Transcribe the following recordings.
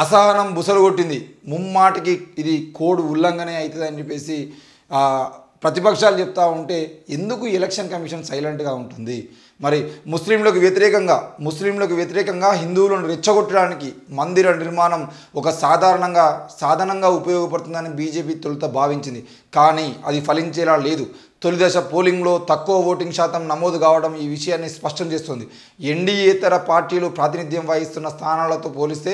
అసహనం బుసలు కొట్టింది. ముమ్మాటికి ఇది కోడ్ ఉల్లంఘనే అవుతుందని చెప్పేసి ప్రతిపక్షాలు చెప్తా ఉంటే ఎందుకు ఎలక్షన్ కమిషన్ సైలెంట్గా ఉంటుంది? మరి ముస్లింలకు వ్యతిరేకంగా హిందువులను రెచ్చగొట్టడానికి మందిర నిర్మాణం ఒక సాధనంగా ఉపయోగపడుతుందని బీజేపీ తొలుత భావించింది. కానీ అది ఫలించేలా లేదు. తొలి దశ పోలింగ్లో తక్కువ ఓటింగ్ శాతం నమోదు కావడం ఈ విషయాన్ని స్పష్టం చేస్తుంది. ఎన్డీయేతర పార్టీలు ప్రాతినిధ్యం వహిస్తున్న స్థానాలతో పోలిస్తే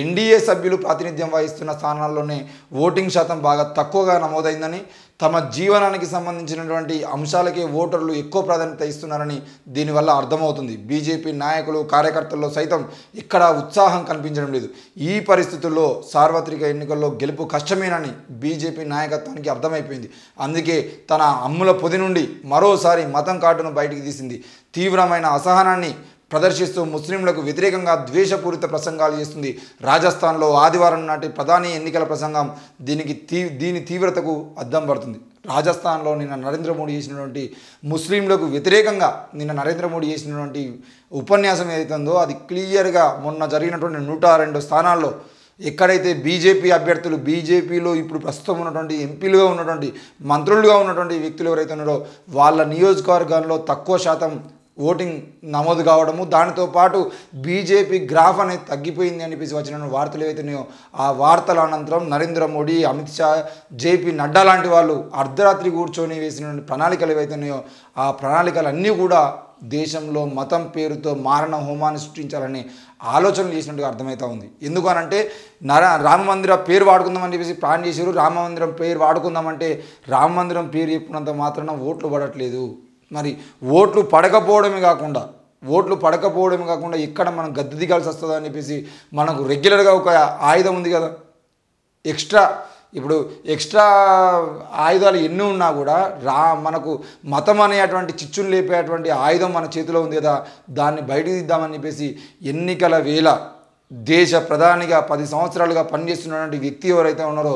ఎన్డీఏ సభ్యులు ప్రాతినిధ్యం వహిస్తున్న స్థానాల్లోనే ఓటింగ్ శాతం బాగా తక్కువగా నమోదైందని, తమ జీవనానికి సంబంధించినటువంటి అంశాలకే ఓటర్లు ఎక్కువ ప్రాధాన్యత ఇస్తున్నారని దీనివల్ల అర్థమవుతుంది. బీజేపీ నాయకులు కార్యకర్తల్లో సైతం ఎక్కడా ఉత్సాహం కనిపించడం లేదు. ఈ పరిస్థితుల్లో సార్వత్రిక ఎన్నికల్లో గెలుపు కష్టమేనని బీజేపీ నాయకత్వానికి అర్థమైపోయింది. అందుకే తన అమ్ముల పొది నుండి మరోసారి మతం కార్డును బయటికి తీసింది. తీవ్రమైన అసహనాన్ని ప్రదర్శిస్తూ ముస్లింలకు వ్యతిరేకంగా ద్వేషపూరిత ప్రసంగాలు చేస్తుంది. రాజస్థాన్లో ఆదివారం నాటి ప్రధాని ఎన్నికల ప్రసంగం దీని తీవ్రతకు అద్దం పడుతుంది. రాజస్థాన్లో నిన్న నరేంద్ర మోడీ చేసినటువంటి ముస్లింలకు వ్యతిరేకంగా ఉపన్యాసం ఏదైతుందో అది క్లియర్గా మొన్న జరిగినటువంటి 102 స్థానాల్లో ఎక్కడైతే బీజేపీ అభ్యర్థులు, బీజేపీలో ఇప్పుడు ప్రస్తుతం ఉన్నటువంటి ఎంపీలుగా ఉన్నటువంటి మంత్రులుగా ఉన్నటువంటి వ్యక్తులు ఎవరైతే ఉన్నారో వాళ్ళ నియోజకవర్గాల్లో తక్కువ శాతం ఓటింగ్ నమోదు కావడము, దానితో పాటు బీజేపీ గ్రాఫ్ అనేది తగ్గిపోయింది అని చెప్పేసి వచ్చిన వార్తలు ఏవైతున్నాయో ఆ వార్తల అనంతరం నరేంద్ర మోడీ, అమిత్ షా, జేపీ నడ్డా లాంటి వాళ్ళు అర్ధరాత్రి కూర్చొని వేసినటువంటి ప్రణాళికలు ఏవైతున్నాయో ఆ ప్రణాళికలన్నీ కూడా దేశంలో మతం పేరుతో మారణ హోమాన్ని సృష్టించాలని ఆలోచనలు చేసినట్టుగా అర్థమవుతూ ఉంది. ఎందుకనంటే రామ మందిర పేరు వాడుకుందామని చెప్పేసి ప్లాన్ చేశారు. రామ మందిరం పేరు వాడుకుందామంటే రామ మందిరం పేరు చెప్పినంత మాత్రాన ఓట్లు పడట్లేదు. మరి ఓట్లు పడకపోవడమే కాకుండా ఇక్కడ మనం గద్దె దిగాల్సి వస్తుందా అని చెప్పేసి మనకు రెగ్యులర్గా ఒక ఆయుధం ఉంది కదా, ఎక్స్ట్రా ఆయుధాలు ఎన్ని ఉన్నా కూడా మనకు మతం అనేటువంటి చిచ్చును లేపేటువంటి ఆయుధం మన చేతిలో ఉంది కదా, దాన్ని బయటికి దిద్దామని చెప్పేసి ఎన్నికల వేళ దేశ ప్రధానిగా 10 సంవత్సరాలుగా పనిచేస్తున్నటువంటి వ్యక్తి ఎవరైతే ఉన్నారో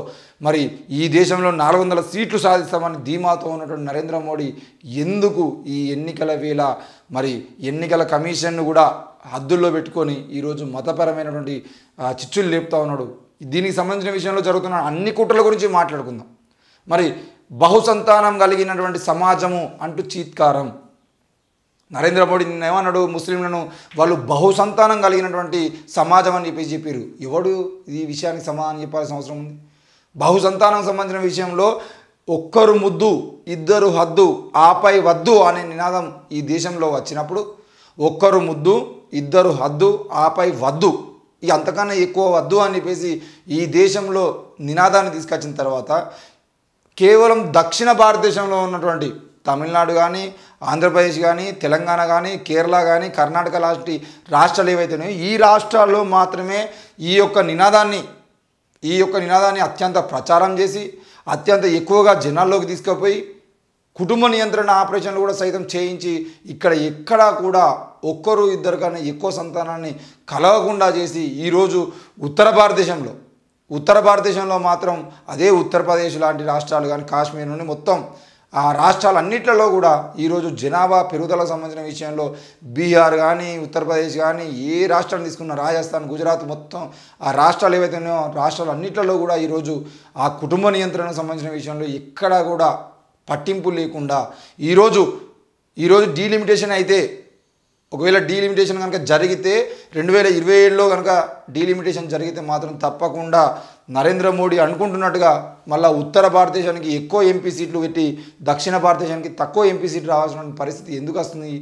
మరి ఈ దేశంలో 400 సీట్లు సాధిస్తామని ధీమాతో ఉన్నటువంటి నరేంద్ర మోడీ ఎందుకు ఈ ఎన్నికల వేళ మరి ఎన్నికల కమిషన్ను కూడా హద్దుల్లో పెట్టుకొని ఈరోజు మతపరమైనటువంటి చిచ్చులు లేపుతా ఉన్నాడు? దీనికి సంబంధించిన విషయంలో జరుగుతున్న అన్ని కుట్రల గురించి మాట్లాడుకుందాం. మరి బహుసంతానం కలిగినటువంటి సమాజము అంటూ చీత్కారం. నరేంద్ర మోడీ నిన్న ఏమన్నాడు? ముస్లింలను వాళ్ళు బహుసంతానం కలిగినటువంటి సమాజం అని చెప్పారు. ఎవడు ఈ విషయానికి సమాధానం చెప్పాల్సిన అవసరం ఉంది? బహుసంతానం సంబంధించిన విషయంలో ఒక్కరు ముద్దు ఇద్దరు హద్దు ఆపై వద్దు అనే నినాదం ఈ దేశంలో వచ్చినప్పుడు ఒక్కరు ముద్దు ఇద్దరు హద్దు ఆపై వద్దు, ఇక అంతకన్నా ఎక్కువ వద్దు అని చెప్పేసి ఈ దేశంలో నినాదాన్ని తీసుకొచ్చిన తర్వాత కేవలం దక్షిణ భారతదేశంలో ఉన్నటువంటి తమిళనాడు కానీ, ఆంధ్రప్రదేశ్ కానీ, తెలంగాణ కానీ, కేరళ కానీ, కర్ణాటక లాంటి రాష్ట్రాలు ఏవైతున్నాయో ఈ రాష్ట్రాల్లో మాత్రమే ఈ యొక్క నినాదాన్ని అత్యంత ప్రచారం చేసి అత్యంత ఎక్కువగా జనాల్లోకి తీసుకుపోయి కుటుంబ నియంత్రణ ఆపరేషన్లు కూడా సైతం చేయించి ఎక్కడా కూడా ఒక్కరు ఇద్దరు కన్నా ఎక్కువ సంతానాన్ని కలగకుండా చేసి ఈరోజు ఉత్తర భారతదేశంలో మాత్రం అదే ఉత్తరప్రదేశ్ లాంటి రాష్ట్రాలు కానీ, కాశ్మీర్ నుండి మొత్తం ఆ రాష్ట్రాలన్నిట్లలో కూడా ఈరోజు జనాభా పెరుగుదలకు సంబంధించిన విషయంలో బీహార్ కానీ, ఉత్తరప్రదేశ్ కానీ, ఏ రాష్ట్రాన్ని తీసుకున్న రాజస్థాన్, గుజరాత్ మొత్తం ఆ రాష్ట్రాలు ఏవైతే ఉన్నాయో రాష్ట్రాలన్నిట్లలో కూడా ఈరోజు ఆ కుటుంబ నియంత్రణకు సంబంధించిన విషయంలో ఎక్కడా కూడా పట్టింపు లేకుండా ఈరోజు డీలిమిటేషన్ అయితే ఒకవేళ డీలిమిటేషన్ కనుక జరిగితే 2027లో కనుక డీలిమిటేషన్ జరిగితే మాత్రం తప్పకుండా నరేంద్ర మోడీ అనుకుంటున్నట్టుగా మళ్ళీ ఉత్తర భారతదేశానికి ఎక్కువ ఎంపీ సీట్లు పెట్టి దక్షిణ భారతదేశానికి తక్కువ ఎంపీ సీట్లు రావాల్సిన పరిస్థితి ఎందుకు వస్తుంది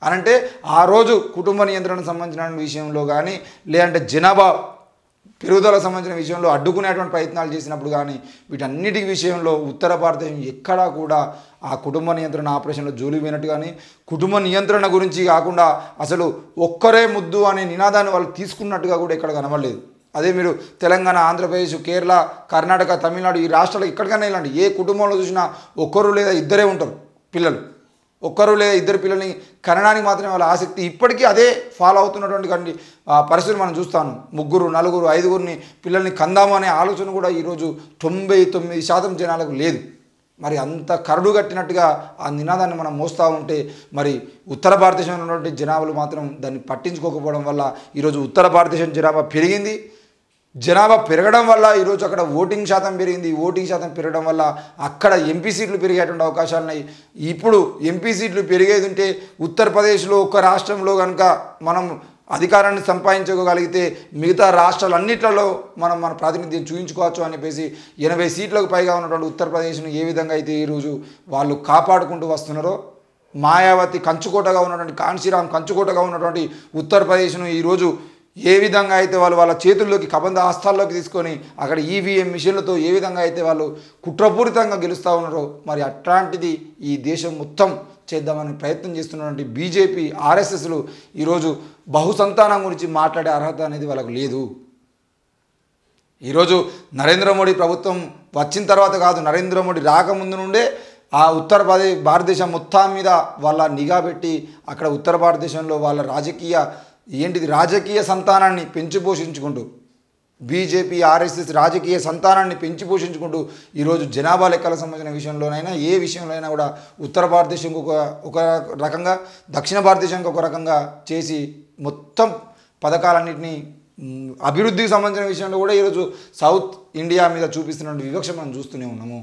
అనంటే ఆ రోజు కుటుంబ నియంత్రణకు సంబంధించిన విషయంలో కానీ లేదంటే జనాభా పెరుగుదలకు సంబంధించిన విషయంలో అడ్డుకునేటువంటి ప్రయత్నాలు చేసినప్పుడు కానీ వీటన్నిటి విషయంలో ఉత్తర భారతదేశం ఎక్కడా కూడా ఆ కుటుంబ నియంత్రణ ఆపరేషన్లో జోలికి పోయినట్టు కానీ కుటుంబ నియంత్రణ గురించి కాకుండా అసలు ఒక్కరే ముద్దు అనే నినాదాన్ని వాళ్ళు తీసుకున్నట్టుగా కూడా ఎక్కడ కనబడలేదు. అదే మీరు తెలంగాణ, ఆంధ్రప్రదేశ్, కేరళ, కర్ణాటక, తమిళనాడు ఈ రాష్ట్రాలు ఎక్కడికైనా ఇలాంటి ఏ కుటుంబంలో చూసినా ఒక్కరు లేదా ఇద్దరే ఉంటారు పిల్లలు. ఒక్కరు లేదా ఇద్దరు పిల్లల్ని కనడానికి మాత్రమే వాళ్ళ ఆసక్తి. ఇప్పటికీ అదే ఫాలో అవుతున్నటువంటి పరిస్థితులు మనం చూస్తాను. 3, 4, 5 పిల్లల్ని కందాము అనే ఆలోచన కూడా ఈరోజు 99% జనాలకు లేదు. మరి అంత కరడు కట్టినట్టుగా ఆ నినాదాన్ని మనం మోస్తూ ఉంటే మరి ఉత్తర భారతదేశంలో ఉన్నటువంటి జనాభాలు మాత్రం దాన్ని పట్టించుకోకపోవడం వల్ల ఈరోజు ఉత్తర భారతదేశం జనాభా పెరిగింది. జనాభా పెరగడం వల్ల ఈరోజు అక్కడ ఓటింగ్ శాతం పెరిగింది. ఓటింగ్ శాతం పెరగడం వల్ల అక్కడ ఎంపీ సీట్లు పెరిగేటువంటి అవకాశాలు ఉన్నాయి. ఇప్పుడు ఎంపీ సీట్లు పెరిగేది ఉంటే ఉత్తరప్రదేశ్లో ఒక రాష్ట్రంలో కనుక మనం అధికారాన్ని సంపాదించుకోగలిగితే మిగతా రాష్ట్రాలన్నిట్లలో మనం మన ప్రాతినిధ్యం చూపించుకోవచ్చు అని చెప్పేసి 80 సీట్లకు పైగా ఉన్నటువంటి ఉత్తరప్రదేశ్ను ఏ విధంగా అయితే ఈరోజు వాళ్ళు కాపాడుకుంటూ వస్తున్నారో, మాయావతి కంచుకోటగా ఉన్నటువంటి కాన్సీరామ్ కంచుకోటగా ఉన్నటువంటి ఉత్తరప్రదేశ్ను ఈరోజు ఏ విధంగా అయితే వాళ్ళ చేతుల్లోకి కబంధ హస్తాల్లోకి తీసుకొని అక్కడ ఈవీఎం మిషన్లతో ఏ విధంగా అయితే వాళ్ళు కుట్రపూరితంగా గెలుస్తూ ఉన్నారో, మరి అట్లాంటిది ఈ దేశం మొత్తం చేద్దామని ప్రయత్నం చేస్తున్నటువంటి బీజేపీ ఆర్ఎస్ఎస్లు ఈరోజు బహుసంతానం గురించి మాట్లాడే అర్హత అనేది వాళ్ళకు లేదు. ఈరోజు నరేంద్ర మోడీ ప్రభుత్వం వచ్చిన తర్వాత కాదు, నరేంద్ర మోడీ రాకముందు నుండే ఆ భారతదేశం మొత్తం మీద వాళ్ళ నిఘా పెట్టి అక్కడ ఉత్తర భారతదేశంలో వాళ్ళ రాజకీయ సంతానాన్ని పెంచి పోషించుకుంటూ, బీజేపీ ఆర్ఎస్ఎస్ రాజకీయ సంతానాన్ని పెంచి పోషించుకుంటూ ఈరోజు జనాభా లెక్కలకు సంబంధించిన విషయంలోనైనా ఏ విషయంలో కూడా ఉత్తర భారతదేశం ఒక రకంగా, దక్షిణ భారతదేశానికి ఒక రకంగా చేసి మొత్తం పథకాలన్నింటినీ అభివృద్ధికి సంబంధించిన విషయంలో కూడా ఈరోజు సౌత్ ఇండియా మీద చూపిస్తున్నటువంటి వివక్ష మనం చూస్తూనే ఉన్నాము.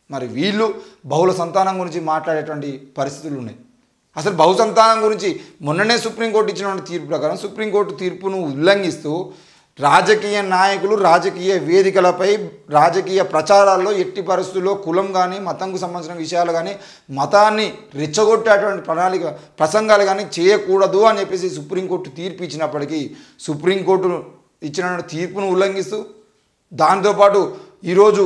మరి వీళ్ళు బహుళ సంతానం గురించి మాట్లాడేటువంటి పరిస్థితులు ఉన్నాయి. అసలు బహుసంతానం గురించి మొన్ననే సుప్రీంకోర్టు ఇచ్చినటువంటి తీర్పు ప్రకారం సుప్రీంకోర్టు తీర్పును ఉల్లంఘిస్తూ రాజకీయ నాయకులు రాజకీయ వేదికలపై రాజకీయ ప్రచారాల్లో ఎట్టి పరిస్థితుల్లో కులం కానీ మతంకు సంబంధించిన విషయాలు కానీ మతాన్ని రెచ్చగొట్టేటువంటి ప్రసంగాలు కానీ చేయకూడదు అని చెప్పేసి సుప్రీంకోర్టు తీర్పు ఇచ్చినప్పటికీ సుప్రీంకోర్టు ఇచ్చిన తీర్పును ఉల్లంఘిస్తూ దాంతోపాటు ఈరోజు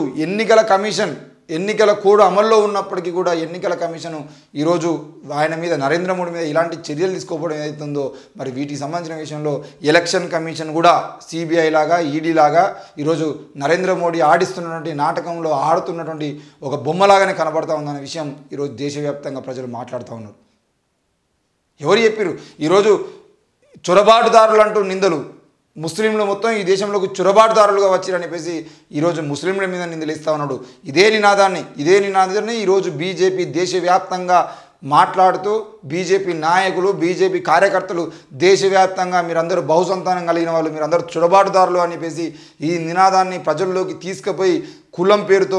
ఎన్నికల కోడ్ అమల్లో ఉన్నప్పటికీ కూడా ఎన్నికల కమిషను ఈరోజు ఆయన మీద నరేంద్ర మోడీ మీద ఇలాంటి చర్యలు తీసుకోవడం ఏదైతుందో, మరి వీటికి సంబంధించిన విషయంలో ఎలక్షన్ కమిషన్ కూడా సిబిఐ లాగా ఈడీ లాగా ఈరోజు నరేంద్ర మోడీ ఆడిస్తున్నటువంటి నాటకంలో ఆడుతున్నటువంటి ఒక బొమ్మలాగానే కనబడతా ఉందనే విషయం ఈరోజు దేశవ్యాప్తంగా ప్రజలు మాట్లాడుతూ ఉన్నారు. ఎవరు చెప్పారు? ఈరోజు చొరబాటుదారులు అంటూ నిందలు, ముస్లింలు మొత్తం ఈ దేశంలోకి చొరబాటుదారులుగా వచ్చారని చెప్పేసి ఈరోజు ముస్లింల మీద నిందలిస్తూ ఉన్నాడు. ఇదే నినాదాన్ని ఈరోజు బీజేపీ దేశవ్యాప్తంగా మాట్లాడుతూ బీజేపీ నాయకులు బీజేపీ కార్యకర్తలు దేశవ్యాప్తంగా మీరందరూ బహుసంతానం కలిగిన వాళ్ళు, మీరందరూ చొరబాటుదారులు అని చెప్పేసి ఈ నినాదాన్ని ప్రజల్లోకి తీసుకుపోయి కులం పేరుతో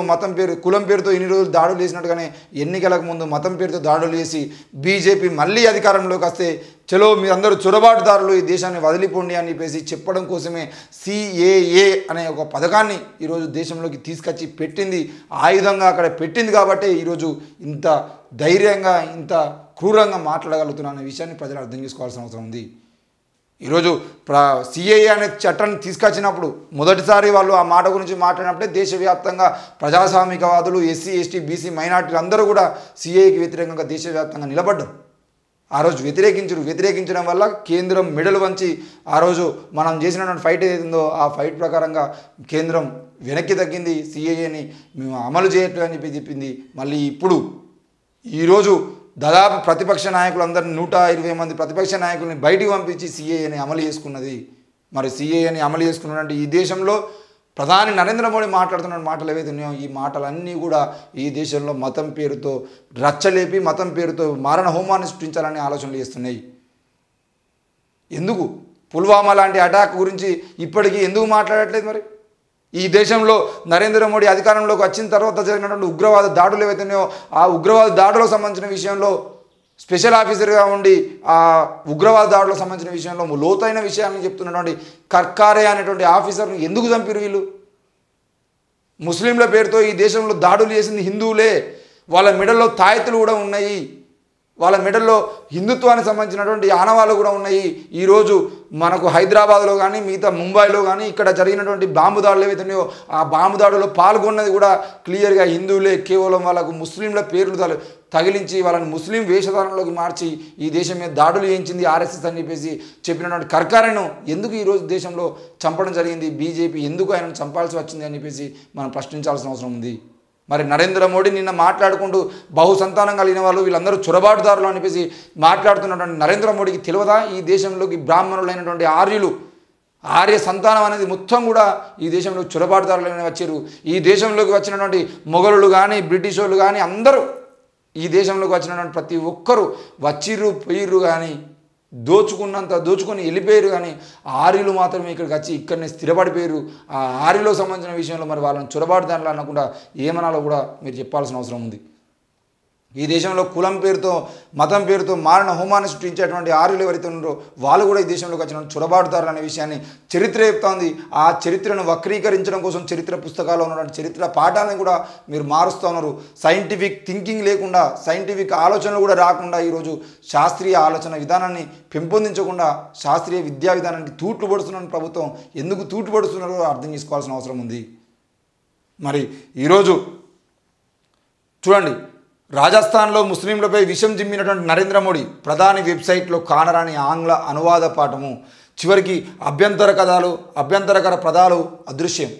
ఇన్ని రోజులు దాడులు చేసినట్టుగానే ఎన్నికలకు ముందు మతం పేరుతో దాడులు చేసి బీజేపీ మళ్ళీ అధికారంలోకి వస్తే చలో మీరందరూ చొరబాటుదారులు ఈ దేశాన్ని వదిలిపోండి అని చెప్పేసి చెప్పడం కోసమే సిఏఏ అనే ఒక పథకాన్ని ఈరోజు దేశంలోకి తీసుకొచ్చి పెట్టింది, ఆయుధంగా అక్కడ పెట్టింది. కాబట్టి ఈరోజు ఇంత ధైర్యంగా ఇంత క్రూరంగా మాట్లాడగలుగుతున్నా అనే విషయాన్ని ప్రజలు అర్థం చేసుకోవాల్సిన అవసరం ఉంది. ఈరోజు సిఏఏ అనే చట్టాన్ని తీసుకొచ్చినప్పుడు మొదటిసారి వాళ్ళు ఆ మాట గురించి మాట్లాడినప్పుడే దేశవ్యాప్తంగా ప్రజాస్వామికవాదులు ఎస్సీ ఎస్టీ బీసీ మైనార్టీలు అందరూ కూడా సిఏఏకి వ్యతిరేకంగా దేశవ్యాప్తంగా నిలబడ్డారు. ఆ రోజు వ్యతిరేకించడం వల్ల కేంద్రం మెడలు వంచి ఆ రోజు మనం చేసినటువంటి ఫైట్ ఏదైందో ఆ ఫైట్ ప్రకారంగా కేంద్రం వెనక్కి తగ్గింది, సిఏఏని మేము అమలు చేయట్లేదు అని చెప్పింది. మళ్ళీ ఇప్పుడు ఈరోజు దాదాపు ప్రతిపక్ష నాయకులందరినీ 120 మంది ప్రతిపక్ష నాయకుల్ని బయటికి పంపించి సిఏఏని అమలు చేసుకున్నది. మరి సిఏఏని అమలు చేసుకున్నటువంటి ఈ దేశంలో ప్రధాని నరేంద్ర మోడీ మాట్లాడుతున్న మాటలు ఏవైతే ఉన్నాయో ఈ మాటలన్నీ కూడా ఈ దేశంలో మతం పేరుతో రచ్చలేపి మతం పేరుతో మారణ హోమాన్ని సృష్టించాలని ఆలోచనలు చేస్తున్నాయి. ఎందుకు పుల్వామా లాంటి అటాక్ గురించి ఇప్పటికీ ఎందుకు మాట్లాడట్లేదు? మరి ఈ దేశంలో నరేంద్ర మోడీ అధికారంలోకి వచ్చిన తర్వాత జరిగినటువంటి ఉగ్రవాద దాడులు ఏవైతే ఉన్నాయో ఆ ఉగ్రవాద దాడులకు సంబంధించిన విషయంలో స్పెషల్ ఆఫీసర్గా ఉండి ఆ ఉగ్రవాద దాడులకు సంబంధించిన విషయంలో లోతైన విషయాలను చెప్తున్నటువంటి కర్కారే అనేటువంటి ఆఫీసర్ను ఎందుకు చంపారు వీళ్ళు? ముస్లింల పేరుతో ఈ దేశంలో దాడులు చేసింది హిందువులే. వాళ్ళ మెడల్లో తాయెత్తులు కూడా ఉన్నాయి, వాళ్ళ మెడల్లో హిందుత్వానికి సంబంధించినటువంటి ఆనవాళ్ళు కూడా ఉన్నాయి. ఈరోజు మనకు హైదరాబాద్లో కానీ మిగతా ముంబైలో కానీ ఇక్కడ జరిగినటువంటి బాంబు దాడులు ఏవైతే ఉన్నాయో ఆ బాంబు దాడులో పాల్గొన్నది కూడా క్లియర్గా హిందువులే. కేవలం వాళ్ళకు ముస్లింల పేర్లు తగిలించి వాళ్ళని ముస్లిం వేషధారణలోకి మార్చి ఈ దేశం మీద దాడులు చేయించింది ఆర్ఎస్ఎస్ అని చెప్పేసి చెప్పినటువంటి కర్కారేను ఎందుకు ఈరోజు దేశంలో చంపడం జరిగింది? బీజేపీ ఎందుకు ఆయనను చంపాల్సి వచ్చింది అని చెప్పేసి మనం ప్రశ్నించాల్సిన అవసరం ఉంది. మరి నరేంద్ర మోడీ నిన్న మాట్లాడుకుంటూ బహుసంతానం కలిగిన వాళ్ళు వీళ్ళందరూ చొరబాటుదారులు అని చెప్పేసి మాట్లాడుతున్నటువంటి నరేంద్ర మోడీకి తెలియదా ఈ దేశంలోకి బ్రాహ్మణులైనటువంటి ఆర్య సంతానం అనేది మొత్తం కూడా ఈ దేశంలో చొరబాటుదారులైన వచ్చారు. ఈ దేశంలోకి వచ్చినటువంటి మొఘలులు కానీ బ్రిటిష్ వాళ్ళు కానీ అందరూ ఈ దేశంలోకి వచ్చినటువంటి ప్రతి ఒక్కరూ వచ్చిర్రు పోయిర్రు కానీ దోచుకొని వెళ్ళిపోయారు. కానీ ఆర్యులు మాత్రమే ఇక్కడికి వచ్చి ఇక్కడనే స్థిరపడిపోయారు. ఆ ఆర్యులో సంబంధించిన విషయంలో మరి వాళ్ళని చొరబాటు దాంట్లో అనకుండా ఏమనాలో కూడా మీరు చెప్పాల్సిన అవసరం ఉంది. ఈ దేశంలో కులం పేరుతో మతం పేరుతో మారణ హోమాన్ని సృష్టించేటువంటి ఆర్యులు ఎవరైతే ఉన్నారో వాళ్ళు కూడా ఈ దేశంలోకి వచ్చిన చొరబాటుదారులు అనే విషయాన్ని చరిత్ర చెప్తోంది. ఆ చరిత్రను వక్రీకరించడం కోసం చరిత్ర పుస్తకాల్లో ఉన్నటువంటి చరిత్ర పాఠాలను కూడా మీరు మారుస్తూ ఉన్నారు. సైంటిఫిక్ థింకింగ్ లేకుండా, సైంటిఫిక్ ఆలోచనలు కూడా రాకుండా ఈరోజు శాస్త్రీయ ఆలోచన విధానాన్ని పెంపొందించకుండా శాస్త్రీయ విద్యా విధానానికి తూట్లు పడుతున్న ప్రభుత్వం ఎందుకు తూట్లు పడుతున్నారో అర్థం చేసుకోవాల్సిన అవసరం ఉంది. మరి ఈరోజు చూడండి, రాజస్థాన్లో ముస్లింలపై విషం జిమ్మినటువంటి నరేంద్ర మోడీ ప్రధాని వెబ్సైట్లో కానరాని ఆంగ్ల అనువాద పాఠము, చివరికి అభ్యంతరకర పదాలు అదృశ్యం.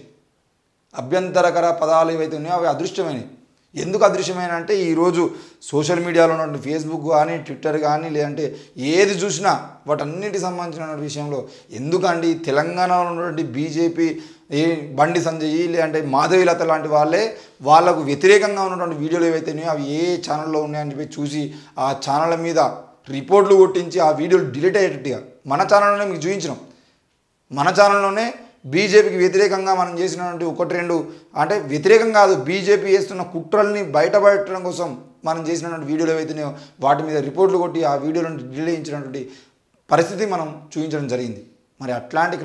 అభ్యంతరకర పదాలు ఏవైతే ఉన్నాయో అవి అదృశ్యమైనవి. ఎందుకు అదృశ్యమైన అంటే ఈరోజు సోషల్ మీడియాలో ఉన్నటువంటి ఫేస్బుక్ కానీ ట్విట్టర్ కానీ లేదంటే ఏది చూసినా వాటన్నిటికి సంబంధించిన విషయంలో ఎందుకండి తెలంగాణలో ఉన్నటువంటి బీజేపీ బండి సంజయ్ లేదంటే మాధవీలత లాంటి వాళ్ళకు వ్యతిరేకంగా ఉన్నటువంటి వీడియోలు ఏవైతే ఉన్నాయో అవి ఏ ఛానల్లో ఉన్నాయని చెప్పి చూసి ఆ ఛానళ్ళ మీద రిపోర్ట్లు కొట్టించి ఆ వీడియోలు డిలీట్ అయ్యేటట్టుగా మన ఛానల్లోనే మీకు చూపించినాం. మన ఛానల్లోనే బీజేపీకి వ్యతిరేకంగా మనం చేసినటువంటి ఒకటి రెండు అంటే వ్యతిరేకం కాదు, బీజేపీ చేస్తున్న కుట్రల్ని బయటపడటం కోసం మనం చేసినటువంటి వీడియోలు ఏవైతున్నాయో వాటి మీద రిపోర్ట్లు కొట్టి ఆ వీడియోలను డిలీట్ చేయించినటువంటి పరిస్థితి మనం చూపించడం జరిగింది. మరి అట్లాంటి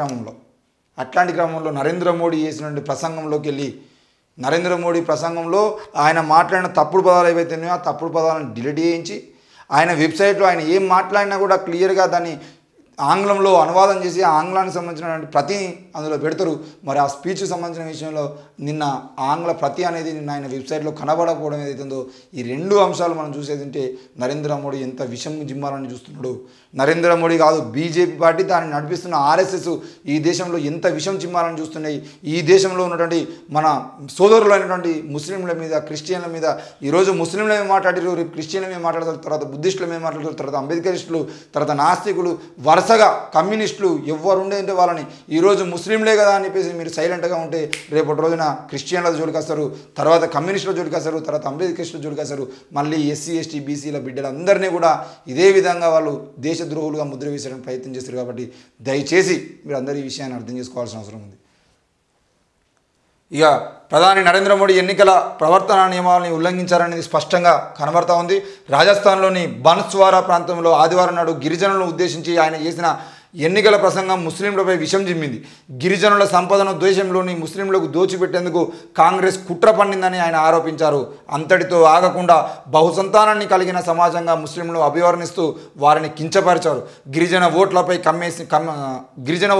క్రమంలో నరేంద్ర మోడీ చేసినటువంటి ప్రసంగంలోకి వెళ్ళి నరేంద్ర మోడీ ప్రసంగంలో ఆయన మాట్లాడిన తప్పుడు పదాలు ఏవైతే ఉన్నాయో ఆ తప్పుడు పదాలను డిలీట్ చేయించి ఆయన వెబ్సైట్లో ఆయన ఏం మాట్లాడినా కూడా క్లియర్గా దాన్ని ఆంగ్లంలో అనువాదం చేసి ఆ ఆంగ్లానికి సంబంధించినటువంటి ప్రతి అందులో పెడతారు. మరి ఆ స్పీచ్కి సంబంధించిన విషయంలో నిన్న ఆంగ్ల ప్రతి అనేది నిన్న ఆయన వెబ్సైట్లో కనబడకపోవడం ఏదైతుందో ఈ రెండు అంశాలు మనం చూసేది ఉంటే నరేంద్ర మోడీ ఎంత విషం జిమ్మాలని చూస్తున్నాడు. నరేంద్ర మోడీ కాదు, బీజేపీ పార్టీ దాన్ని నడిపిస్తున్న ఆర్ఎస్ఎస్ ఈ దేశంలో ఎంత విషం చిమ్మాలని చూస్తున్నాయి. ఈ దేశంలో ఉన్నటువంటి మన సోదరులైనటువంటి ముస్లింల మీద, క్రిస్టియన్ల మీద ఈరోజు ముస్లింల మీద మాట్లాడారు, రేపు క్రిస్టియన్ల మీద మాట్లాడతారు, తర్వాత బుద్ధిస్టుల మీద మాట్లాడతారు, తర్వాత అంబేద్కరిస్టులు, తర్వాత నాస్తికులు, వరుసగా కమ్యూనిస్టులు ఎవరు ఉండేంటే వాళ్ళని ఈరోజు ముస్లింలే కదా అని చెప్పేసి మీరు సైలెంట్గా ఉంటే రేపటి రోజున క్రిస్టియన్ల జోలికి వస్తారు, తర్వాత కమ్యూనిస్టుల జోలికి వస్తారు, తర్వాత అంబేద్కరిస్టుల జోలికి వస్తారు, మళ్ళీ ఎస్సీ ఎస్టీ బీసీల బిడ్డలందరినీ కూడా ఇదే విధంగా వాళ్ళు దేశద్రోహులుగా ముద్ర వేసేయడానికి ప్రయత్నం చేస్తారు. కాబట్టి దయచేసి మీరు అందరూ ఈ విషయాన్ని అర్థం చేసుకోవాల్సిన అవసరం ఉంది. ఇక ప్రధాని నరేంద్ర మోడీ ఎన్నికల ప్రవర్తన నియమాలని ఉల్లంఘించారనేది స్పష్టంగా కనబడతా ఉంది. రాజస్థాన్లోని బన్స్వారా ప్రాంతంలో ఆదివారం నాడు గిరిజనులను ఉద్దేశించి ఆయన చేసిన ఎన్నికల ప్రసంగం ముస్లింలపై విషం జిమ్మింది. గిరిజనుల సంపదను దేశంలోని ముస్లింలకు దోచిపెట్టేందుకు కాంగ్రెస్ కుట్ర పన్నిందని ఆయన ఆరోపించారు. అంతటితో ఆగకుండా బహుసంతానాన్ని కలిగిన సమాజంగా ముస్లింలు అభివర్ణిస్తూ వారిని కించపరిచారు. గిరిజన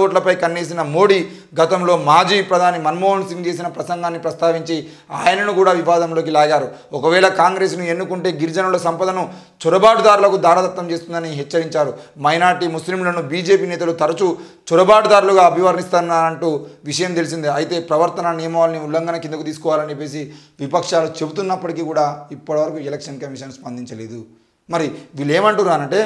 ఓట్లపై కన్నేసిన మోడీ గతంలో మాజీ ప్రధాని మన్మోహన్ సింగ్ చేసిన ప్రసంగాన్ని ప్రస్తావించి ఆయనను కూడా వివాదంలోకి లాగారు. ఒకవేళ కాంగ్రెస్ను ఎన్నుకుంటే గిరిజనుల సంపదను చొరబాటుదారులకు దారదత్తం చేస్తుందని హెచ్చరించారు. మైనార్టీ ముస్లింలను బీజేపీ నేతలు తరచూ చొరబాటుదారులుగా అభివర్ణిస్తున్నారంటూ విషయం తెలిసిందే. అయితే ప్రవర్తన నియమావళిని ఉల్లంఘన కిందకు తీసుకోవాలని చెప్పేసి విపక్షాలు చెబుతున్నప్పటికీ కూడా ఇప్పటివరకు ఎలక్షన్ కమిషన్ స్పందించలేదు. మరి వీళ్ళు ఏమంటున్నారంటే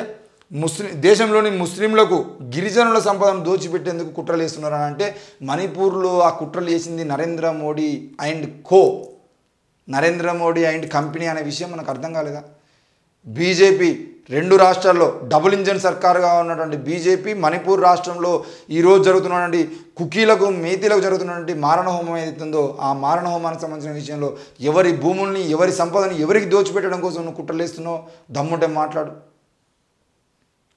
దేశంలోని ముస్లింలకు గిరిజనుల సంపదను దోచిపెట్టేందుకు కుట్రలు వేస్తున్నారని అంటే మణిపూర్లో ఆ కుట్రలు వేసింది నరేంద్ర మోడీ అండ్ కంపెనీ అనే విషయం మనకు అర్థం కాలేదా? బీజేపీ రెండు రాష్ట్రాల్లో డబుల్ ఇంజన్ సర్కారుగా ఉన్నటువంటి బీజేపీ మణిపూర్ రాష్ట్రంలో ఈరోజు జరుగుతున్నటువంటి కుకీలకు మేతీలకు జరుగుతున్నటువంటి మారణహోమం ఏదైతుందో ఆ మారణహోమానికి సంబంధించిన విషయంలో ఎవరి భూముల్ని ఎవరి సంపదని ఎవరికి దోచిపెట్టడం కోసం నువ్వు కుట్రలేస్తున్నావు దమ్ముంటే మాట్లాడు.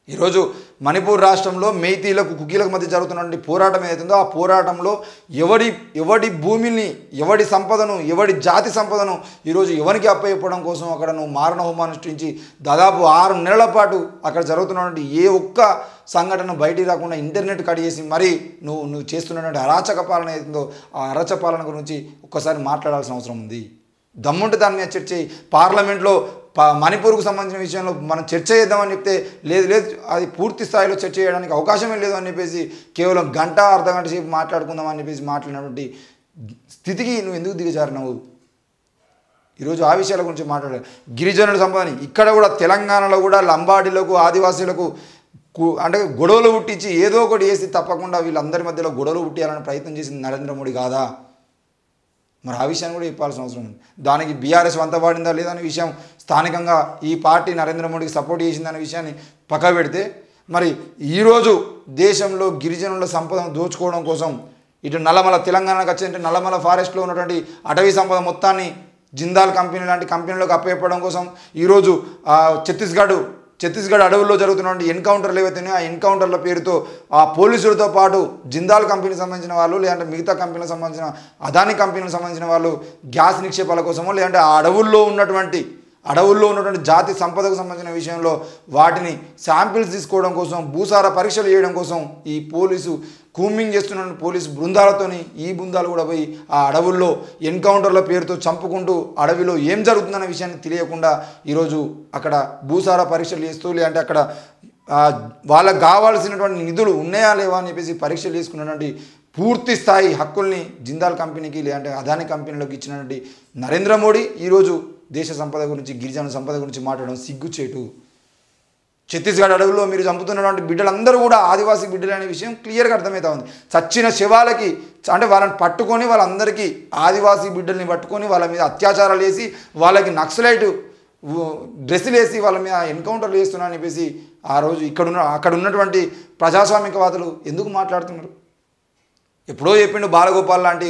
ఈరోజు మణిపూర్ రాష్ట్రంలో మేతీలకు కుకీలకు మధ్య జరుగుతున్నటువంటి పోరాటం ఏదైతుందో ఆ పోరాటంలో ఎవడి భూమిని ఎవడి సంపదను ఎవడి జాతి సంపదను ఈరోజు ఎవరికి అప్పచెప్పడం కోసం అక్కడ నువ్వు మారణ హోమాన్ని సృష్టించి దాదాపు 6 నెలల పాటు అక్కడ జరుగుతున్నటువంటి ఏ ఒక్క సంఘటన బయటికి రాకుండా ఇంటర్నెట్ కట్ చేసి మరి నువ్వు చేస్తున్నటువంటి అరాచక పాలన ఏదైతుందో ఆ అరాచక పాలన గురించి ఒక్కసారి మాట్లాడాల్సిన అవసరం ఉంది. దమ్ముంటే దాని మీద చర్చ పార్లమెంట్లో మణిపూర్కు సంబంధించిన విషయంలో మనం చర్చ చేద్దామని చెప్తే లేదు అది పూర్తి స్థాయిలో చర్చ చేయడానికి అవకాశమే లేదు అని చెప్పేసి కేవలం గంట అర్ధగంట సేపు మాట్లాడుకుందామని చెప్పేసి మాట్లాడినటువంటి స్థితికి నువ్వు ఎందుకు దిగజారినావు? ఈరోజు ఆ విషయాల గురించి మాట్లాడాలి. గిరిజనుల సంపదని ఇక్కడ కూడా తెలంగాణలో కూడా లంబాడీలకు ఆదివాసీలకు అంటే గొడవలు పుట్టించి ఏదో ఒకటి వేసి తప్పకుండా వీళ్ళందరి మధ్యలో గొడవలు పుట్టియాలని ప్రయత్నం చేసింది నరేంద్ర మోడీ కాదా? మరి ఆ విషయాన్ని కూడా చెప్పాల్సిన అవసరం ఉంది. దానికి బీఆర్ఎస్ వంతపాడిందా లేదా అనే విషయం స్థానికంగా ఈ పార్టీ నరేంద్ర మోడీకి సపోర్ట్ చేసిందనే విషయాన్ని పక్క పెడితే మరి ఈరోజు దేశంలో గిరిజనుల సంపదను దోచుకోవడం కోసం ఇటు నల్లమల తెలంగాణకు వచ్చేంటే నల్లమల ఫారెస్ట్లో ఉన్నటువంటి అటవీ సంపద మొత్తాన్ని జిందాల్ కంపెనీ లాంటి కంపెనీలకు అప్పచెప్పడం కోసం ఈరోజు ఛత్తీస్గఢ్ అడవుల్లో జరుగుతున్నటువంటి ఎన్కౌంటర్లు ఏవైతున్నాయో ఆ ఎన్కౌంటర్ల పేరుతో ఆ పోలీసులతో పాటు జిందాల్ కంపెనీకి సంబంధించిన వాళ్ళు లేదంటే మిగతా కంపెనీలకు సంబంధించిన అదాని కంపెనీలకు సంబంధించిన వాళ్ళు గ్యాస్ నిక్షేపాల కోసమో లేదంటే ఆ అడవుల్లో ఉన్నటువంటి జాతి సంపదకు సంబంధించిన విషయంలో వాటిని శాంపిల్స్ తీసుకోవడం కోసం భూసార పరీక్షలు చేయడం కోసం ఈ పోలీసు కూంబింగ్ చేస్తున్న పోలీసు బృందాలతోని ఈ బృందాలు కూడా పోయి ఆ అడవుల్లో ఎన్కౌంటర్ల పేరుతో చంపుకుంటూ అడవిలో ఏం జరుగుతుందన్న విషయాన్ని తెలియకుండా ఈరోజు అక్కడ భూసార పరీక్షలు చేస్తూ లేదంటే అక్కడ వాళ్ళకు కావాల్సినటువంటి నిధులు ఉన్నాయా లేవా అని చెప్పేసి పరీక్షలు చేసుకున్నటువంటి పూర్తి స్థాయి హక్కుల్ని జిందాల్ కంపెనీకి లేదంటే అదాని కంపెనీలకు ఇచ్చినటువంటి నరేంద్ర మోడీ ఈరోజు దేశ సంపద గురించి గిరిజన సంపద గురించి మాట్లాడడం సిగ్గుచేటు. ఛత్తీస్గఢ్ అడవుల్లో మీరు చంపుతున్నటువంటి బిడ్డలందరూ కూడా ఆదివాసీ బిడ్డలు అనే విషయం క్లియర్గా అర్థమవుతా ఉంది. చచ్చిన శవాలకి అంటే వాళ్ళని పట్టుకొని వాళ్ళందరికీ ఆదివాసీ బిడ్డల్ని పట్టుకొని వాళ్ళ మీద అత్యాచారాలు చేసి వాళ్ళకి నక్సలైట్ డ్రెస్సులు వేసి వాళ్ళ మీద ఎన్కౌంటర్లు చేస్తున్నా అని చెప్పేసి ఆ రోజు అక్కడ ఉన్నటువంటి ప్రజాస్వామికవాదులు ఎందుకు మాట్లాడుతున్నారు? ఎప్పుడో చెప్పిండు బాలగోపాల్ లాంటి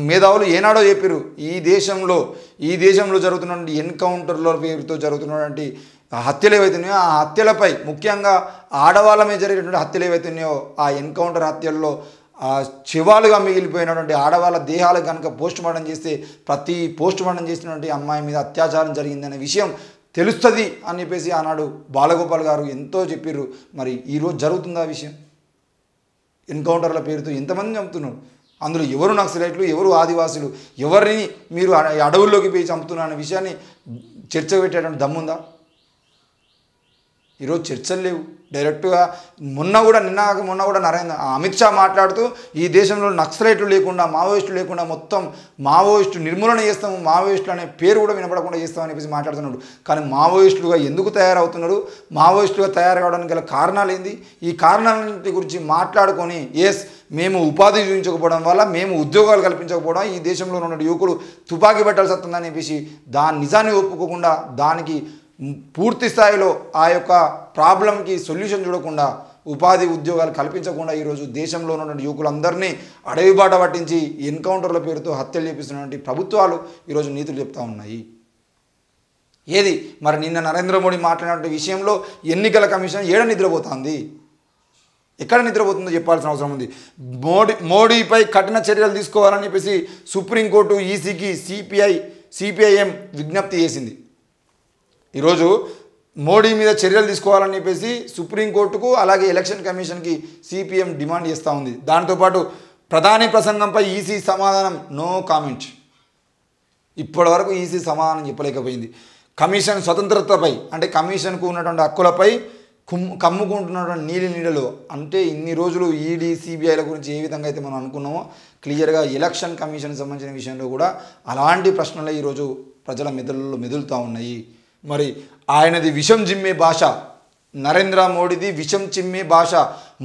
మేధావులు ఏనాడో చెప్పారు ఈ దేశంలో జరుగుతున్నటువంటి ఎన్కౌంటర్ల పేరుతో జరుగుతున్నటువంటి హత్యలు ఏవైతున్నాయో ఆ హత్యలపై ముఖ్యంగా ఆడవాళ్ళ మీద జరిగేటువంటి హత్యలు ఏవైతున్నాయో ఆ ఎన్కౌంటర్ హత్యల్లో శవాలుగా మిగిలిపోయినటువంటి ఆడవాళ్ళ దేహాలు కనుక పోస్ట్ మార్టం చేస్తే ప్రతి పోస్ట్ మార్టం చేసినటువంటి అమ్మాయి మీద అత్యాచారం జరిగిందనే విషయం తెలుస్తుంది అని చెప్పేసి ఆనాడు బాలగోపాల్ గారు ఎంతో చెప్పారు. మరి ఈరోజు జరుగుతుందా విషయం? ఎన్కౌంటర్ల పేరుతో ఎంతమంది చంపుతున్నారు? అందులో ఎవరు నక్సలైట్లు, ఎవరు ఆదివాసులు, ఎవరిని మీరు అడవుల్లోకి పోయి చంపుతున్నారు అనే విషయాన్ని చర్చ పెట్టేటువంటి దమ్ముందా? ఈరోజు చర్చలు లేవు. డైరెక్ట్గా మొన్న కూడా అమిత్ షా మాట్లాడుతూ ఈ దేశంలో నక్సలైట్లు లేకుండా మావోయిస్టులు లేకుండా మొత్తం మావోయిస్టు నిర్మూలన చేస్తాము, మావోయిస్టులు అనే పేరు కూడా వినపడకుండా చేస్తామని చెప్పేసి మాట్లాడుతున్నాడు. కానీ మావోయిస్టులుగా ఎందుకు తయారవుతున్నారు, మావోయిస్టులుగా తయారు కావడానికి గల కారణాలు ఏంది? ఈ కారణాలన్నింటి గురించి మాట్లాడుకొని మేము ఉపాధి చూపించకపోవడం వల్ల, మేము ఉద్యోగాలు కల్పించకపోవడం ఈ దేశంలో ఉన్న యువకులు తుపాకీ పెట్టాల్సి వస్తుందని చెప్పేసి దాని నిజాన్ని ఒప్పుకోకుండా దానికి పూర్తి స్థాయిలో ఆ యొక్క ప్రాబ్లంకి సొల్యూషన్ చూడకుండా ఉపాధి ఉద్యోగాలు కల్పించకుండా ఈరోజు దేశంలో ఉన్నటువంటి యువకులందరినీ అడవి బాట పట్టించి ఎన్కౌంటర్ల పేరుతో హత్యలు చేపిస్తున్నటువంటి ప్రభుత్వాలు ఈరోజు నీతులు చెప్తా ఉన్నాయి. ఏది మరి నిన్న నరేంద్ర మోడీ మాట్లాడినటువంటి విషయంలో ఎన్నికల కమిషన్ ఏడ నిద్రపోతుంది? ఎక్కడ నిద్రపోతుందో చెప్పాల్సిన అవసరం ఉంది. మోడీపై కఠిన చర్యలు తీసుకోవాలని చెప్పేసి సుప్రీంకోర్టు ఈసీకి సిపిఐఎం విజ్ఞప్తి చేసింది. ఈరోజు మోడీ మీద చర్యలు తీసుకోవాలని చెప్పేసి సుప్రీంకోర్టుకు అలాగే ఎలక్షన్ కమిషన్కి సిపిఎం డిమాండ్ చేస్తూ ఉంది. దాంతోపాటు ప్రధాని ప్రసంగంపై ఈసీ సమాధానం నో కామెంట్. ఇప్పటి వరకు ఈసీ సమాధానం చెప్పలేకపోయింది. కమిషన్ స్వతంత్రతపై అంటే కమిషన్కు ఉన్నటువంటి హక్కులపై కమ్ముకుంటున్నటువంటి నీడలు అంటే ఇన్ని రోజులు ఈడీ సిబిఐల గురించి ఏ విధంగా అయితే మనం అనుకున్నామో క్లియర్గా ఎలక్షన్ కమిషన్కి సంబంధించిన విషయంలో కూడా అలాంటి ప్రశ్నలే ఈరోజు ప్రజల మెదులుతూ ఉన్నాయి. మరి ఆయనది విషం జిమ్మే భాష, నరేంద్ర మోడీది విషం చిమ్మే భాష.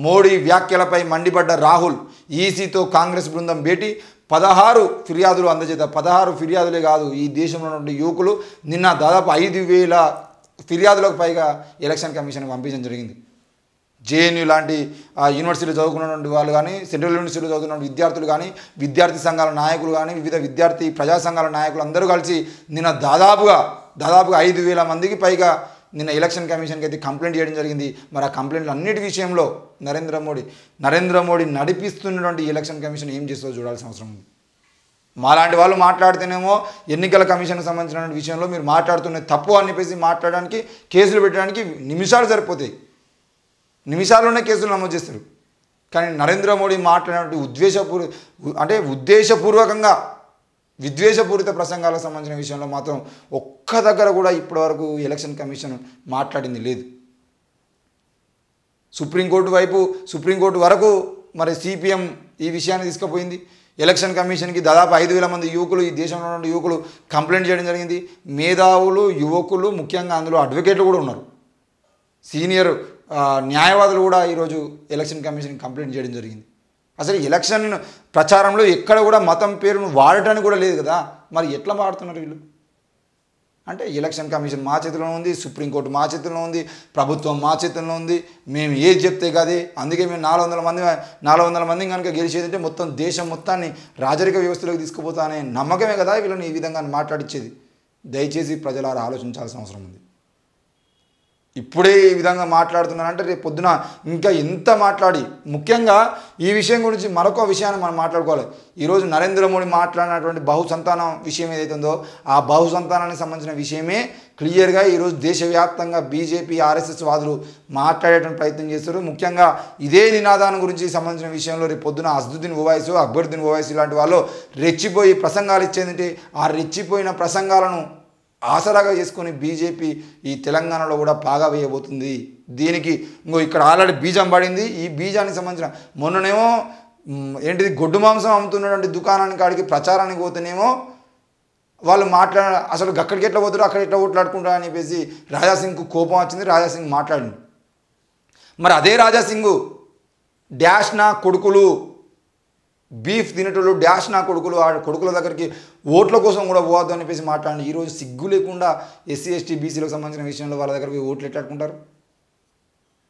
మోడీ వ్యాఖ్యలపై మండిపడ్డ రాహుల్, ఈసీతో కాంగ్రెస్ బృందం భేటీ, 16 ఫిర్యాదులు అందజేత. 16 ఫిర్యాదులే కాదు, ఈ దేశంలో ఉన్న యువకులు నిన్న దాదాపు 5,000 ఫిర్యాదులకు పైగా ఎలక్షన్ కమిషన్కి పంపించడం జరిగింది. జేఎన్యూ లాంటి యూనివర్సిటీలో చదువుకున్నటువంటి వాళ్ళు కానీ, సెంట్రల్ యూనివర్సిటీలో చదువుతున్న విద్యార్థులు కానీ, విద్యార్థి సంఘాల నాయకులు కానీ, వివిధ విద్యార్థి ప్రజా సంఘాల నాయకులు అందరూ కలిసి నిన్న దాదాపుగా 5,000 మందికి పైగా నిన్న ఎలక్షన్ కమిషన్కి అయితే కంప్లైంట్ చేయడం జరిగింది. మరి ఆ కంప్లైంట్లు అన్నిటి విషయంలో నరేంద్ర మోడీ నడిపిస్తున్నటువంటి ఎలక్షన్ కమిషన్ ఏం చేస్తుందో చూడాల్సిన అవసరం ఉంది. మాలాంటి వాళ్ళు మాట్లాడితేనేమో ఎన్నికల కమిషన్కి సంబంధించిన విషయంలో మీరు మాట్లాడుతున్న తప్పు అని చెప్పేసి మాట్లాడడానికి, కేసులు పెట్టడానికి నిమిషాలు సరిపోతాయి. నిమిషాల్లోనే కేసులు నమోదు చేస్తారు. కానీ నరేంద్ర మోడీ మాట్లాడినటువంటి ఉద్దేశపూర్వకంగా విద్వేషపూరిత ప్రసంగాలకు సంబంధించిన విషయంలో మాత్రం ఒక్క దగ్గర కూడా ఇప్పటివరకు ఎలక్షన్ కమిషన్ మాట్లాడింది లేదు. సుప్రీంకోర్టు వరకు మరి సిపిఎం ఈ విషయాన్ని తీసుకుపోయింది. ఎలక్షన్ కమిషన్కి దాదాపు 5,000 మంది యువకులు, ఈ దేశంలో ఉన్న యువకులు కంప్లైంట్ చేయడం జరిగింది. మేధావులు, యువకులు, ముఖ్యంగా అందులో అడ్వకేట్లు కూడా ఉన్నారు. సీనియర్ న్యాయవాదులు కూడా ఈరోజు ఎలక్షన్ కమిషన్కి కంప్లైంట్ చేయడం జరిగింది. అసలు ఎలక్షన్ ప్రచారంలో ఎక్కడ కూడా మతం పేరును వాడటానికి కూడా లేదు కదా. మరి ఎట్లా వాడుతున్నారు వీళ్ళు? అంటే ఎలక్షన్ కమిషన్ మా చేతిలో ఉంది, సుప్రీంకోర్టు మా చేతిలో ఉంది, ప్రభుత్వం మా చేతిలో ఉంది, మేము ఏది చెప్తే కాదే. అందుకే మేము 400 మందిని కనుక గెలిచేదంటే మొత్తం దేశం మొత్తాన్ని రాజరిక వ్యవస్థలోకి తీసుకుపోతా అనే నమ్మకమే కదా వీళ్ళని ఈ విధంగా మాట్లాడిచ్చేది. దయచేసి ప్రజలారా ఆలోచించాల్సిన అవసరం ఉంది. ఇప్పుడే ఈ విధంగా మాట్లాడుతున్నానంటే రేపు పొద్దున ఇంకా ఎంత మాట్లాడి, ముఖ్యంగా ఈ విషయం గురించి మరొక విషయాన్ని మనం మాట్లాడుకోవాలి. ఈరోజు నరేంద్ర మోడీ మాట్లాడినటువంటి బహుసంతానం విషయం ఏదైతుందో ఆ బహుసంతానానికి సంబంధించిన విషయమే క్లియర్గా ఈరోజు దేశవ్యాప్తంగా బీజేపీ ఆర్ఎస్ఎస్ వాదులు మాట్లాడేటువంటి ప్రయత్నం చేస్తారు. ముఖ్యంగా ఇదే నినాదాన్ని గురించి సంబంధించిన విషయంలో రేపు పొద్దున అసదుద్దీన్ ఓవైసీ, అక్బరుద్దీన్ ఓవైసీ లాంటి వాళ్ళు రెచ్చిపోయి ప్రసంగాలు ఇచ్చేదంటే ఆ రెచ్చిపోయిన ప్రసంగాలను ఆసరాగా చేసుకొని బీజేపీ ఈ తెలంగాణలో కూడా పాగా వేయబోతుంది. దీనికి ఇంకో ఇక్కడ ఆల్రెడీ బీజం పడింది. ఈ బీజానికి సంబంధించిన మొన్ననేమో ఏంటిది గొడ్డు మాంసం అమ్ముతున్నటువంటి దుకాణానికి కాడికి ప్రచారానికి పోతేనేమో వాళ్ళు అసలు అక్కడికి ఎట్లా పోతారు, అక్కడ ఎట్లా ఓట్లాడుకుంటారు అని చెప్పేసి రాజాసింగ్కు కోపం వచ్చింది. రాజాసింగ్ మాట్లాడింది. మరి అదే రాజాసింగ్ డాష్ నా కొడుకులు బీఫ్ తినేటోళ్ళు, డాష్ నా కొడుకులు, ఆ కొడుకుల దగ్గరికి ఓట్ల కోసం కూడా పోవద్దు అని చెప్పేసి మాట్లాడి ఈరోజు సిగ్గు లేకుండా ఎస్సీ ఎస్టీ బీసీలకు సంబంధించిన విషయంలో వాళ్ళ దగ్గరికి ఓట్లు ఎట్లాడుకుంటారు.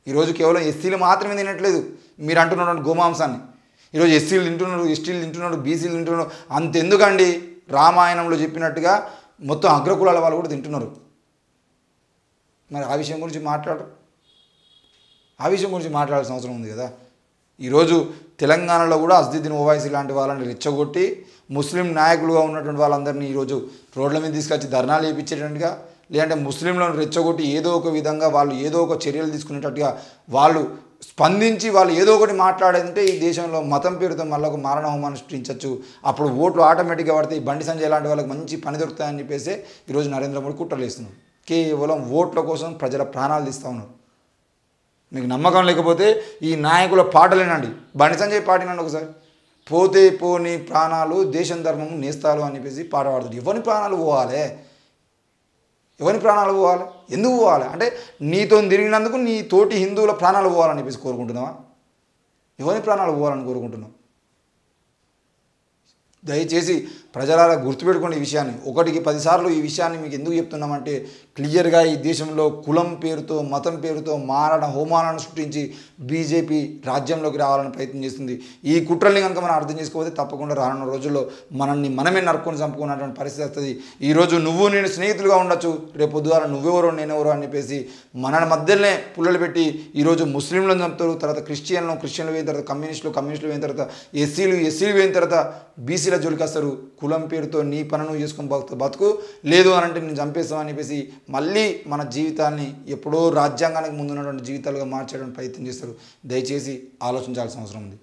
ఈరోజు కేవలం ఎస్సీలు మాత్రమే తినట్లేదు మీరు అంటున్నటువంటి గోమాంసాన్ని. ఈరోజు ఎస్సీలు తింటున్నారు, ఎస్టీలు తింటున్నారు, బీసీలు తింటున్నారు. అంతెందుకండి, రామాయణంలో చెప్పినట్టుగా మొత్తం అగ్రకులాల వాళ్ళు కూడా తింటున్నారు. మరి ఆ విషయం గురించి మాట్లాడాల్సిన అవసరం ఉంది కదా. ఈరోజు తెలంగాణలో కూడా అసదుద్దీన్ ఓవైసీ లాంటి వాళ్ళని రెచ్చగొట్టి ముస్లిం నాయకులుగా ఉన్నటువంటి వాళ్ళందరినీ ఈరోజు రోడ్ల మీద తీసుకొచ్చి ధర్నాలు చేయించేటట్టుగా, లేదంటే ముస్లింలను రెచ్చగొట్టి ఏదో ఒక విధంగా వాళ్ళు ఏదో ఒక చర్యలు తీసుకునేటట్టుగా వాళ్ళు స్పందించి వాళ్ళు ఏదో ఒకటి మాట్లాడేదంటే ఈ దేశంలో మతం పేరుతో మళ్ళీ ఒక మారణ హోమాన్ని సృష్టించవచ్చు. అప్పుడు ఓట్లు ఆటోమేటిక్గా పడితే ఈ బండి సంజయ్ లాంటి వాళ్ళకి మంచి పని దొరుకుతాయని చెప్పేసి ఈరోజు నరేంద్ర మోడీ కుట్రలు వేస్తున్నారు. కేవలం ఓట్ల కోసం ప్రజల ప్రాణాలు తీస్తూ ఉన్నారు. మీకు నమ్మకం లేకపోతే ఈ నాయకుల పాటలేనండి. బండి సంజయ్ పాటినండి ఒకసారి. పోతే పోని ప్రాణాలు దేశం ధర్మం నేస్తాలు అని చెప్పేసి పాట పాడుతుంది. ఎవరి ప్రాణాలు పోవాలి? ఎందుకు పోవాలి? అంటే నీతో తిరిగినందుకు నీ తోటి హిందువుల ప్రాణాలు పోవాలని చెప్పేసి కోరుకుంటున్నావా? ఎవరి ప్రాణాలు పోవాలని కోరుకుంటున్నావు? దయచేసి ప్రజలారా గుర్తుపెట్టుకోండి ఈ విషయాన్ని. 1కి 10 సార్లు ఈ విషయాన్ని మీకు ఎందుకు చెప్తున్నామంటే క్లియర్గా ఈ దేశంలో కులం పేరుతో, మతం పేరుతో మారణ హోమాలను సృష్టించి బీజేపీ రాజ్యంలోకి రావాలని ప్రయత్నం చేస్తుంది. ఈ కుట్రల్ని కనుక మనం అర్థం చేసుకోకపోతే తప్పకుండా రానున్న రోజుల్లో మనమే నరుక్కొని చంపుకున్నటువంటి పరిస్థితి వస్తుంది. ఈరోజు నువ్వు నేను స్నేహితులుగా ఉండొచ్చు, రేపు పొద్దుగాల నువ్వెవరో నేనెవరో అని చెప్పేసి మన మధ్యలోనే పుల్లలు పెట్టి ఈరోజు ముస్లింలను చంపుతారు, తర్వాత క్రిస్టియన్లు పోయిన తర్వాత కమ్యూనిస్టులు పోయిన తర్వాత ఎస్సీలు పోయిన తర్వాత బీసీల జోలికి వస్తారు. కులం పేరుతో నీ పని నువ్వు చేసుకొని బతుకు, లేదు అని అంటే నేను చంపేస్తామని చెప్పేసి మళ్ళీ మన జీవితాన్ని ఎప్పుడో రాజ్యాంగానికి ముందున్నటువంటి జీవితాలుగా మార్చేయడానికి ప్రయత్నం చేస్తారు. దయచేసి ఆలోచించాల్సిన అవసరం ఉంది.